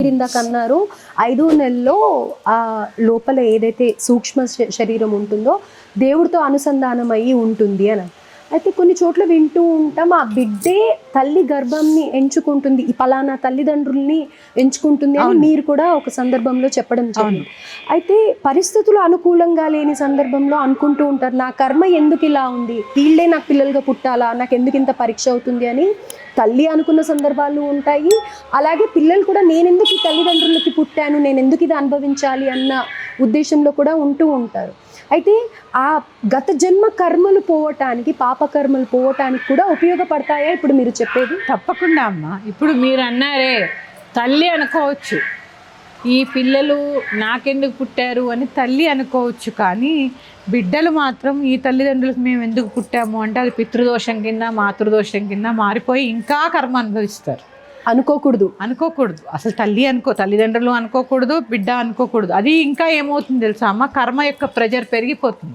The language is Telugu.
మీరు ఇందాక అన్నారు 5వ నెలలో ఆ లోపల ఏదైతే సూక్ష్మ శరీరం ఉంటుందో దేవుడితో అనుసంధానం అయ్యి ఉంటుంది అని. అయితే కొన్ని చోట్ల వింటూ ఉంటాం, ఆ బిడ్డే తల్లి గర్భంని ఎంచుకుంటుంది, ఈ పలానా తల్లిదండ్రుల్ని ఎంచుకుంటుంది అని మీరు కూడా ఒక సందర్భంలో చెప్పడం జరిగింది. అయితే పరిస్థితులు అనుకూలంగా లేని సందర్భంలో అనుకుంటూ ఉంటారు, నా కర్మ ఎందుకు ఇలా ఉంది, వీళ్ళే నాకు పిల్లలుగా పుట్టాలా, నాకు ఎందుకు ఇంత పరీక్ష అవుతుంది అని తల్లి అనుకున్న సందర్భాలు ఉంటాయి. అలాగే పిల్లలు కూడా నేనెందుకు ఈ తల్లిదండ్రులకి పుట్టాను, నేను ఎందుకు ఇది అనుభవించాలి అన్న ఉద్దేశంలో కూడా ఉంటూ ఉంటారు. అయితే ఆ గత జన్మ కర్మలు పోవటానికి, పాప కర్మలు పోవటానికి కూడా ఉపయోగపడతాయా ఇప్పుడు మీరు చెప్పేది? తప్పకుండా అమ్మ. ఇప్పుడు మీరు అన్నారే తల్లి అనుకోవచ్చు, ఈ పిల్లలు నాకెందుకు పుట్టారు అని తల్లి అనుకోవచ్చు, కానీ బిడ్డలు మాత్రం ఈ తల్లిదండ్రులకు మేము ఎందుకు పుట్టాము అంటే అది పితృదోషం కింద మాతృదోషం కింద మారిపోయి ఇంకా కర్మ అనుభవిస్తారు. అనుకోకూడదు అసలు. తల్లిదండ్రులు అనుకోకూడదు, బిడ్డ అనుకోకూడదు. అది ఇంకా ఏమవుతుంది తెలుసా అమ్మ, కర్మ యొక్క ప్రెజర్ పెరిగిపోతుంది.